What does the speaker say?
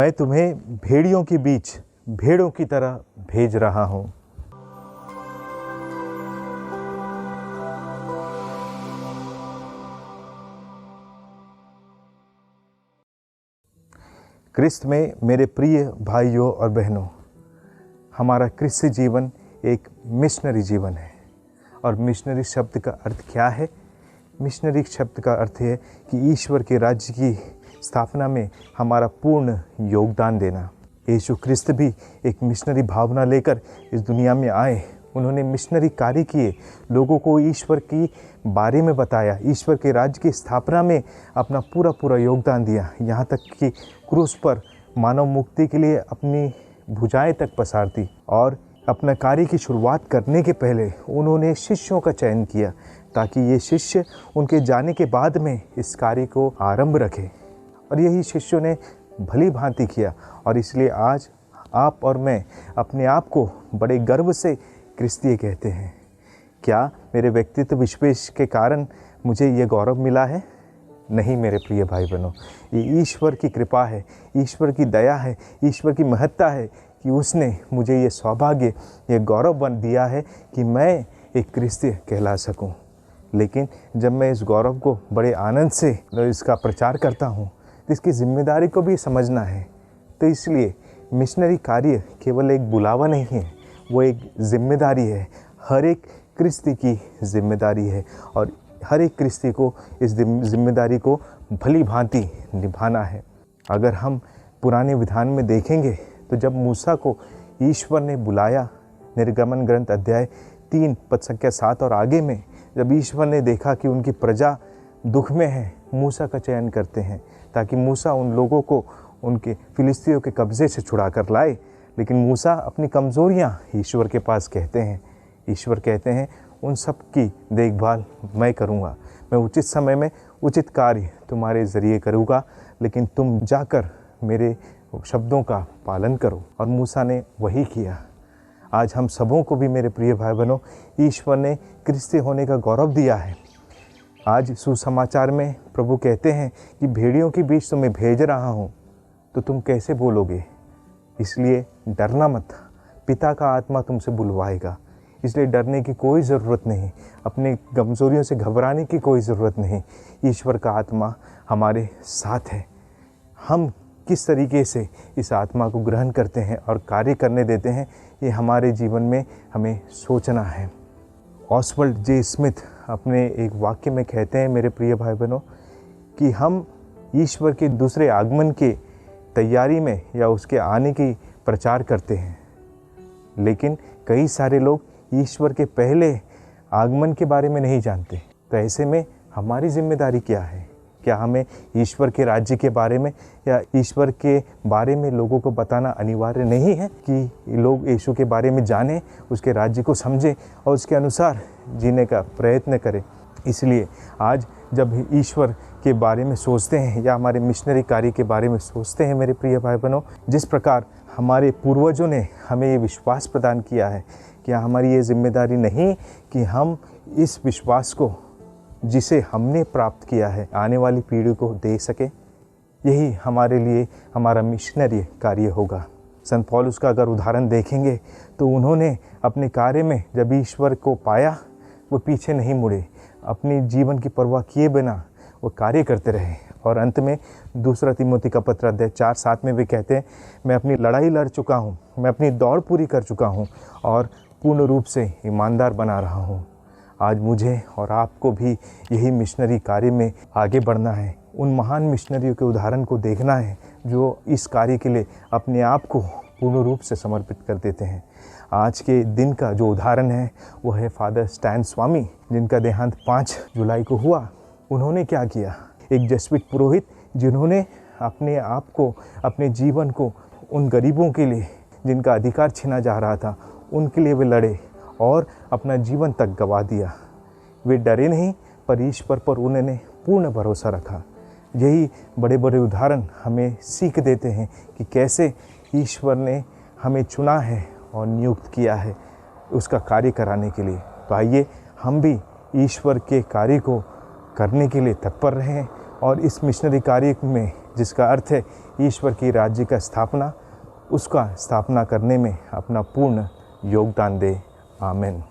मैं तुम्हें भेड़ियों के बीच भेड़ों की तरह भेज रहा हूँ। क्रिस्त में मेरे प्रिय भाइयों और बहनों, हमारा क्रिस्ती जीवन एक मिशनरी जीवन है। और मिशनरी शब्द का अर्थ क्या है? मिशनरी शब्द का अर्थ है कि ईश्वर के राज्य की स्थापना में हमारा पूर्ण योगदान देना। यीशु क्रिस्त भी एक मिशनरी भावना लेकर इस दुनिया में आए। उन्होंने मिशनरी कार्य किए, लोगों को ईश्वर की बारे में बताया, ईश्वर के राज्य की स्थापना में अपना पूरा योगदान दिया। यहाँ तक कि क्रूस पर मानव मुक्ति के लिए अपनी भुजाएं तक पसार दी। और अपना कार्य की शुरुआत करने के पहले उन्होंने शिष्यों का चयन किया ताकि ये शिष्य उनके जाने के बाद में इस कार्य को आरंभ रखें। और यही शिष्यों ने भली भांति किया। और इसलिए आज आप और मैं अपने आप को बड़े गर्व से क्रिस्तीय कहते हैं। क्या मेरे व्यक्तित्व विशेष के कारण मुझे ये गौरव मिला है? नहीं मेरे प्रिय भाई बहनों, ये ईश्वर की कृपा है, ईश्वर की दया है, ईश्वर की महत्ता है कि उसने मुझे ये सौभाग्य, ये गौरव बन दिया है कि मैं एक क्रिस्तीय कहला सकूं। लेकिन जब मैं इस गौरव को बड़े आनंद से इसका प्रचार करता हूँ तो इसकी जिम्मेदारी को भी समझना है। तो इसलिए मिशनरी कार्य केवल एक बुलावा नहीं है, वो एक जिम्मेदारी है। हर एक क्रिस्ती की जिम्मेदारी है और हर एक क्रिस्ती को इस जिम्मेदारी को भली भांति निभाना है। अगर हम पुराने विधान में देखेंगे तो जब मूसा को ईश्वर ने बुलाया, निर्गमन ग्रंथ अध्याय 3 पद संख्या 7 और आगे में, जब ईश्वर ने देखा कि उनकी प्रजा दुख में है, मूसा का चयन करते हैं ताकि मूसा उन लोगों को उनके फिलिस्तियों के कब्ज़े से छुड़ा कर लाए। लेकिन मूसा अपनी कमज़ोरियाँ ईश्वर के पास कहते हैं। ईश्वर कहते हैं उन सब की देखभाल मैं करूँगा, मैं उचित समय में उचित कार्य तुम्हारे ज़रिए करूँगा, लेकिन तुम जाकर मेरे शब्दों का पालन करो। और मूसा ने वही किया। आज हम सबों को भी मेरे प्रिय भाई बहनों, ईश्वर ने क्रिस्ती होने का गौरव दिया है। आज सुसमाचार में प्रभु कहते हैं कि भेड़ियों के बीच तुम्हें भेज रहा हूँ, तो तुम कैसे बोलोगे? इसलिए डरना मत, पिता का आत्मा तुमसे बुलवाएगा। इसलिए डरने की कोई ज़रूरत नहीं, अपने कमज़ोरियों से घबराने की कोई ज़रूरत नहीं। ईश्वर का आत्मा हमारे साथ है। हम किस तरीके से इस आत्मा को ग्रहण करते हैं और कार्य करने देते हैं, ये हमारे जीवन में हमें सोचना है। ऑसवर्ल्ड जे स्मिथ अपने एक वाक्य में कहते हैं मेरे प्रिय भाई बहनों कि हम ईश्वर के दूसरे आगमन के तैयारी में या उसके आने की प्रचार करते हैं, लेकिन कई सारे लोग ईश्वर के पहले आगमन के बारे में नहीं जानते। तो ऐसे में हमारी जिम्मेदारी क्या है? क्या हमें ईश्वर के राज्य के बारे में या ईश्वर के बारे में लोगों को बताना अनिवार्य नहीं है कि लोग यीशु के बारे में जानें, उसके राज्य को समझें और उसके अनुसार जीने का प्रयत्न करें? इसलिए आज जब ईश्वर के बारे में सोचते हैं या हमारे मिशनरी कार्य के बारे में सोचते हैं मेरे प्रिय भाई बहनों, जिस प्रकार हमारे पूर्वजों ने हमें ये विश्वास प्रदान किया है, क्या हमारी ये जिम्मेदारी नहीं कि हम इस विश्वास को जिसे हमने प्राप्त किया है आने वाली पीढ़ी को दे सके? यही हमारे लिए हमारा मिशनरी कार्य होगा। संत पौलुस का अगर उदाहरण देखेंगे तो उन्होंने अपने कार्य में जब ईश्वर को पाया, वो पीछे नहीं मुड़े, अपने जीवन की परवाह किए बिना वो कार्य करते रहे। और अंत में दूसरा तिमोथी का पत्र अध्याय 4:7 में भी कहते हैं, मैं अपनी लड़ाई लड़ चुका हूँ, मैं अपनी दौड़ पूरी कर चुका हूँ और पूर्ण रूप से ईमानदार बना रहा हूँ। आज मुझे और आपको भी यही मिशनरी कार्य में आगे बढ़ना है। उन महान मिशनरियों के उदाहरण को देखना है जो इस कार्य के लिए अपने आप को पूर्ण रूप से समर्पित कर देते हैं। आज के दिन का जो उदाहरण है वो है फादर स्टैन स्वामी, जिनका देहांत 5 जुलाई को हुआ। उन्होंने क्या किया? एक जेसुइट पुरोहित जिन्होंने अपने आप को, अपने जीवन को उन गरीबों के लिए जिनका अधिकार छीना जा रहा था, उनके लिए वे लड़े और अपना जीवन तक गंवा दिया। वे डरे नहीं, पर ईश्वर पर उन्होंने पूर्ण भरोसा रखा। यही बड़े बड़े उदाहरण हमें सीख देते हैं कि कैसे ईश्वर ने हमें चुना है और नियुक्त किया है उसका कार्य कराने के लिए। तो आइए हम भी ईश्वर के कार्य को करने के लिए तत्पर रहें और इस मिशनरी कार्य में, जिसका अर्थ है ईश्वर की राज्य का स्थापना उसका स्थापना करने में अपना पूर्ण योगदान दे। आमीन।